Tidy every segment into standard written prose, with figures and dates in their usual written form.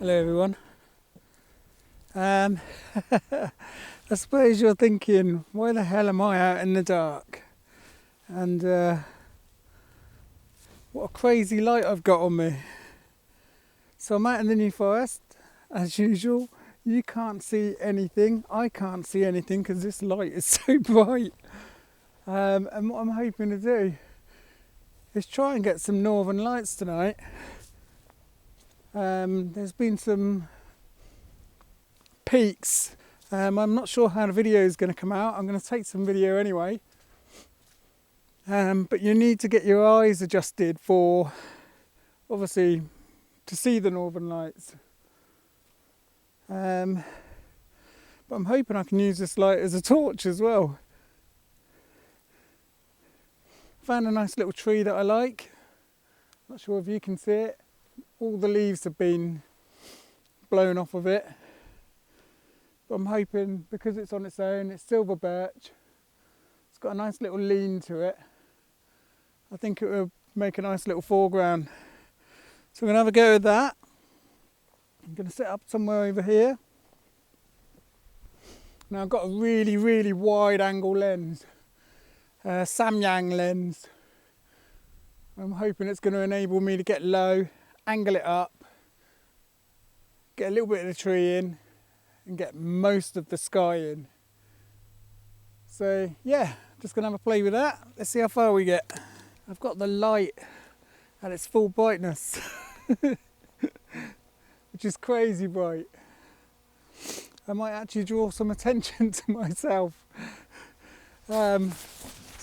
Hello everyone. I suppose you're thinking, why the hell am I out in the dark? And what a crazy light I've got on me. So I'm out in the New Forest, as usual. You can't see anything, I can't see anything because this light is so bright. And what I'm hoping to do is try and get some northern lights tonight. There's been some peaks. I'm not sure how the video is going to come out. I'm going to take some video anyway. But you need to get your eyes adjusted for, obviously, to see the northern lights. But I'm hoping I can use this light as a torch as well. Found a nice little tree that I like. Not sure if you can see it. All the leaves have been blown off of it. But I'm hoping, because it's on its own, it's silver birch. It's got a nice little lean to it. I think it will make a nice little foreground. So I'm going to have a go with that. I'm going to set up somewhere over here. Now I've got a really wide angle lens. Samyang lens. I'm hoping it's going to enable me to get low, angle it up, get a little bit of the tree in, and get most of the sky in. So yeah, just gonna have a play with that. Let's see how far we get. I've got the light at its full brightness, which is crazy bright. I might actually draw some attention to myself. So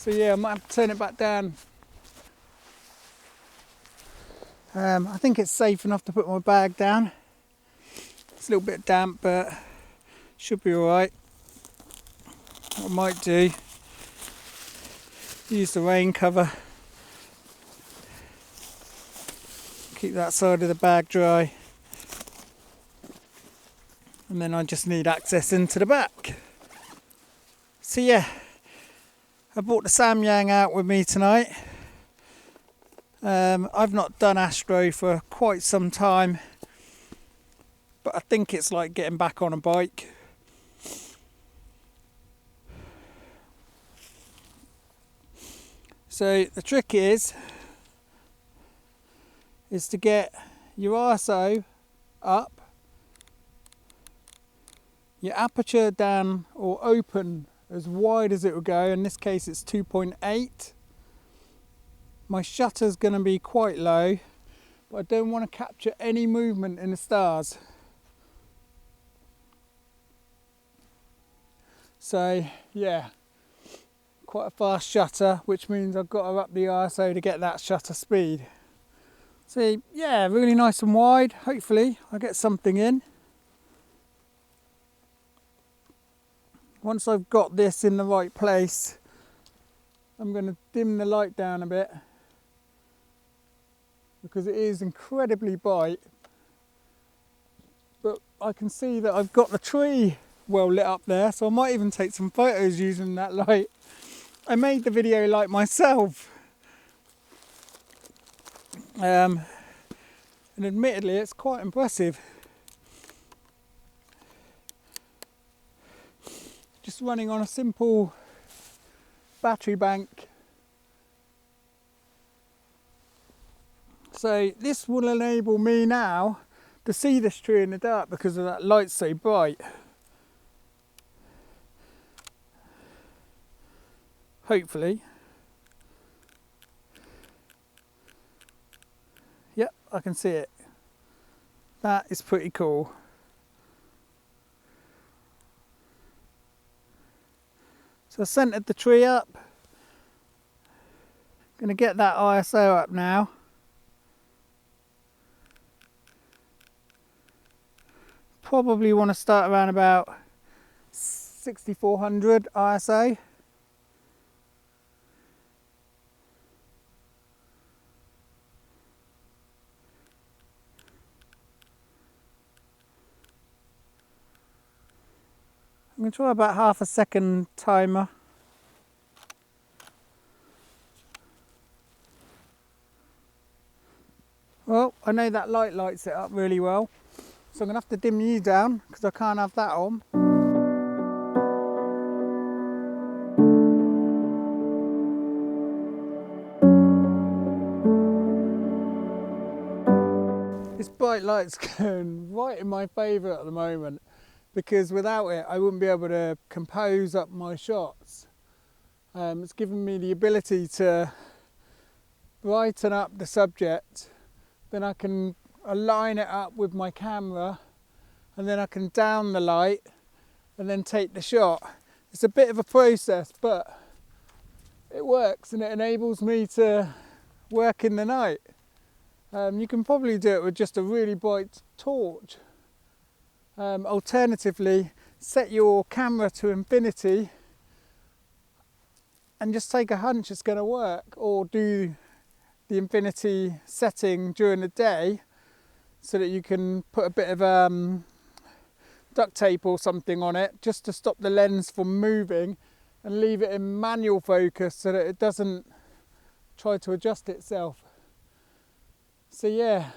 yeah, I might have to turn it back down. I think it's safe enough to put my bag down. It's a little bit damp, but should be alright. What I might do, use the rain cover. Keep that side of the bag dry. And then I just need access into the back. So yeah, I brought the Samyang out with me tonight. I've not done astro for quite some time, but I think it's like getting back on a bike. So the trick is to get your ISO up, your aperture down or open as wide as it will go. In this case it's 2.8. My shutter's going to be quite low, but I don't want to capture any movement in the stars. So yeah, quite a fast shutter, which means I've got to up the ISO to get that shutter speed. So yeah, really nice and wide. Hopefully I'll get something in. Once I've got this in the right place, I'm going to dim the light down a bit because it is incredibly bright. But I can see that I've got the tree well lit up there, so I might even take some photos using that light. I made the video light myself. And admittedly it's quite impressive. Just running on a simple battery bank. So this will enable me now to see this tree in the dark because of that light so bright. Hopefully. Yep, I can see it. That is pretty cool. So I centered the tree up. Going to get that ISO up now. Probably want to start around about 6400 ISO. I'm going to try about half a second timer. Well, I know that light lights it up really well. So I'm going to have to dim you down because I can't have that on. This bright light's going right in my favour at the moment, because without it I wouldn't be able to compose up my shots. It's given me the ability to brighten up the subject, then I can align it up with my camera, and then I can down the light and then take the shot. It's a bit of a process, but it works and it enables me to work in the night. You can probably do it with just a really bright torch. Alternatively, set your camera to infinity and just take a hunch it's going to work, or do the infinity setting during the day so that you can put a bit of duct tape or something on it just to stop the lens from moving, and leave it in manual focus so that it doesn't try to adjust itself. So yeah,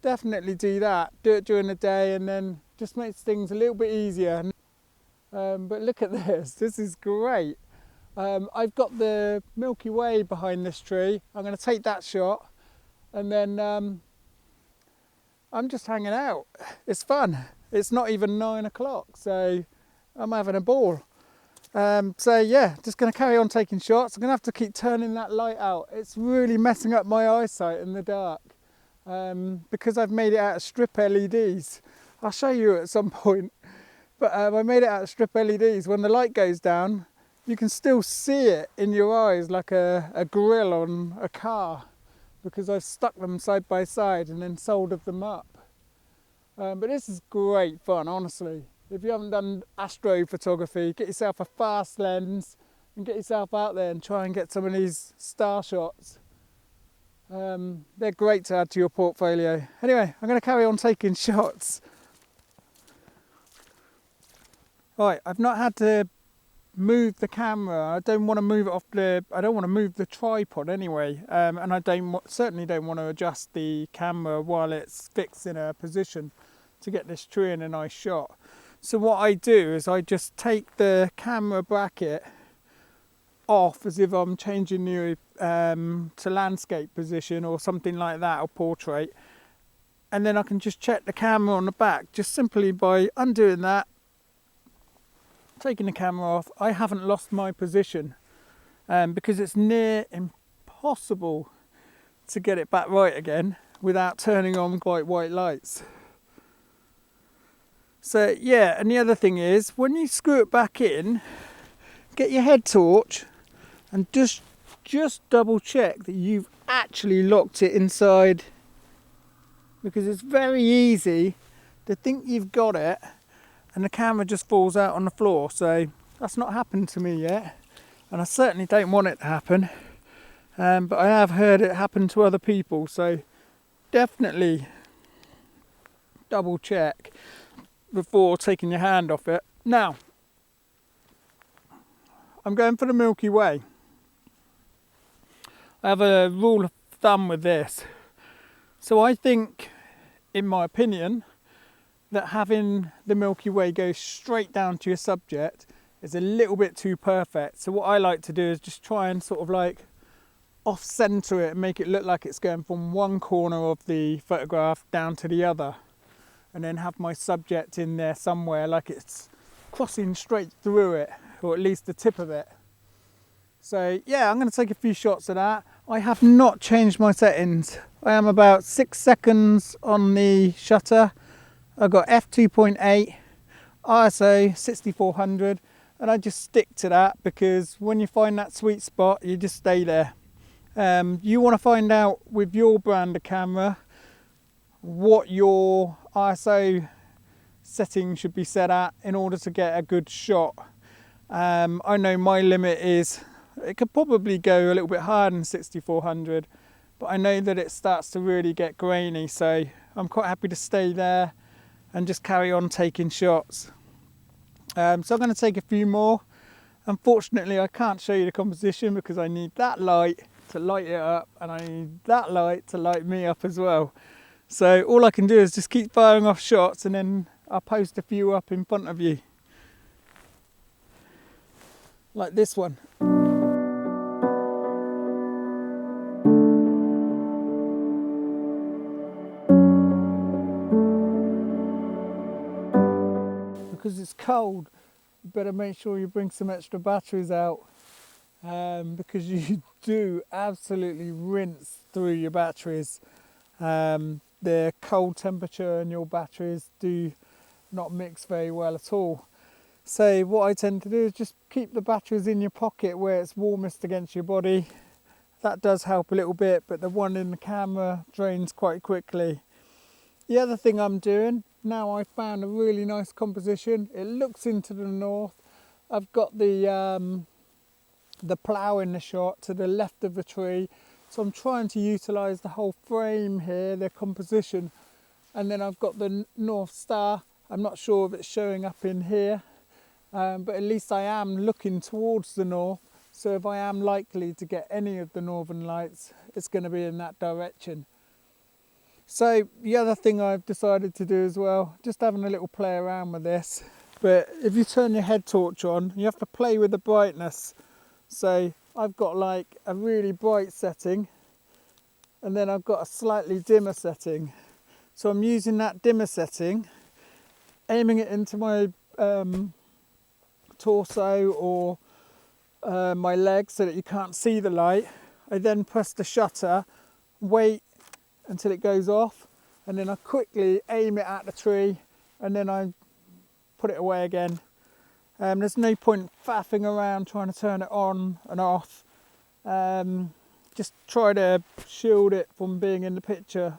definitely do that. Do it during the day, and then just makes things a little bit easier. But look at this is great. I've got the Milky Way behind this tree. I'm going to take that shot, and then I'm just hanging out. It's fun. It's not even 9 o'clock, so I'm having a ball. So yeah, just going to carry on taking shots. I'm going to have to keep turning that light out. It's really messing up my eyesight in the dark, because I've made it out of strip LEDs. I'll show you at some point, but I made it out of strip LEDs. When the light goes down, you can still see it in your eyes like a grill on a car, because I've stuck them side by side and then soldered them up. But this is great fun, honestly. If you haven't done astrophotography, get yourself a fast lens and get yourself out there and try and get some of these star shots. They're great to add to your portfolio. Anyway, I'm going to carry on taking shots. Right, I've not had to move the camera. I don't want to move it off I don't want to move the tripod anyway, and I certainly don't want to adjust the camera while it's fixed in a position to get this tree in a nice shot. So what I do is I just take the camera bracket off as if I'm changing the to landscape position or something like that, or portrait, and then I can just check the camera on the back just simply by undoing that, taking the camera off. I haven't lost my position, because it's near impossible to get it back right again without turning on bright white lights. So yeah, and the other thing is, when you screw it back in, get your head torch and just double check that you've actually locked it inside, because it's very easy to think you've got it and the camera just falls out on the floor. So that's not happened to me yet, and I certainly don't want it to happen, but I have heard it happen to other people, so definitely double check before taking your hand off it. Now, I'm going for the Milky Way. I have a rule of thumb with this. So I think, in my opinion, that having the Milky Way go straight down to your subject is a little bit too perfect. So what I like to do is just try and sort of like off-center it and make it look like it's going from one corner of the photograph down to the other, and then have my subject in there somewhere, like it's crossing straight through it, or at least the tip of it. So yeah, I'm going to take a few shots of that. I have not changed my settings. I am about 6 seconds on the shutter. I've got f2.8, ISO 6400, and I just stick to that, because when you find that sweet spot, you just stay there. You want to find out with your brand of camera what your ISO setting should be set at in order to get a good shot. I know my limit is, it could probably go a little bit higher than 6400, but I know that it starts to really get grainy, so I'm quite happy to stay there and just carry on taking shots. So I'm going to take a few more. Unfortunately, I can't show you the composition because I need that light to light it up, and I need that light to light me up as well. So all I can do is just keep firing off shots, and then I'll post a few up in front of you. Like this one. Because it's cold, you better make sure you bring some extra batteries out, because you do absolutely rinse through your batteries. The cold temperature and your batteries do not mix very well at all. So what I tend to do is just keep the batteries in your pocket where it's warmest against your body. That does help a little bit, but the one in the camera drains quite quickly. The other thing I'm doing, now I've found a really nice composition. It looks into the north. I've got the plough in the shot to the left of the tree. So I'm trying to utilise the whole frame here, the composition. And then I've got the North Star. I'm not sure if it's showing up in here, but at least I am looking towards the north. So if I am likely to get any of the northern lights, it's going to be in that direction. So the other thing I've decided to do as well, just having a little play around with this, but if you turn your head torch on, you have to play with the brightness. So I've got like a really bright setting, and then I've got a slightly dimmer setting. So I'm using that dimmer setting, aiming it into my torso or my legs so that you can't see the light. I then press the shutter, wait until it goes off, and then I quickly aim it at the tree, and then I put it away again. There's no point faffing around trying to turn it on and off. Just try to shield it from being in the picture,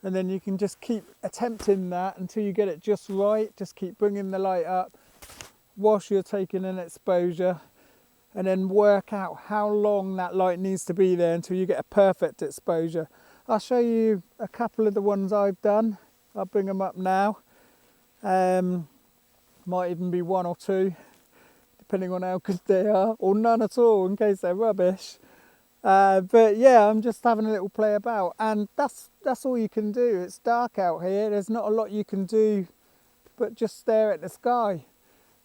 and then you can just keep attempting that until you get it just right. Just keep bringing the light up whilst you're taking an exposure, and then work out how long that light needs to be there until you get a perfect exposure. I'll show you a couple of the ones I've done. I'll bring them up now. Might even be one or two, depending on how good they are, or none at all in case they're rubbish. But yeah, I'm just having a little play about, and that's all you can do. It's dark out here. There's not a lot you can do but just stare at the sky.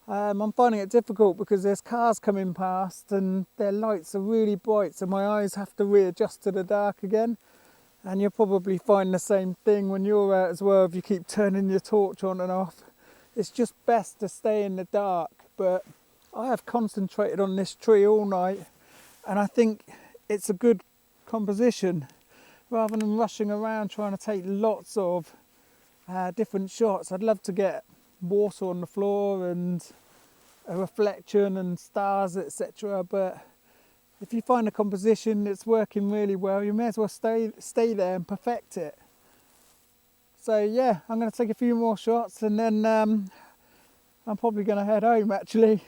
I'm finding it difficult because there's cars coming past and their lights are really bright, so my eyes have to readjust to the dark again. And you'll probably find the same thing when you're out as well if you keep turning your torch on and off. It's just best to stay in the dark, but I have concentrated on this tree all night, and I think it's a good composition. Rather than rushing around trying to take lots of different shots, I'd love to get water on the floor and a reflection and stars, etc. But if you find a composition that's working really well, you may as well stay there and perfect it. So yeah, I'm going to take a few more shots, and then I'm probably going to head home actually.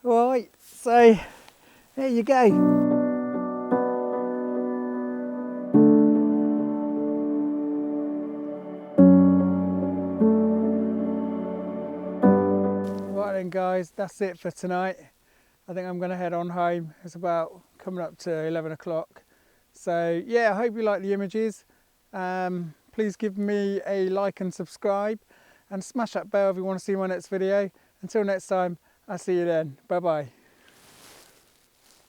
Right, so there you go. Right then guys, that's it for tonight. I think I'm going to head on home. It's about coming up to 11 o'clock. So yeah, I hope you like the images. Please give me a like and subscribe, and smash that bell if you want to see my next video. Until next time, I'll see you then. Bye bye.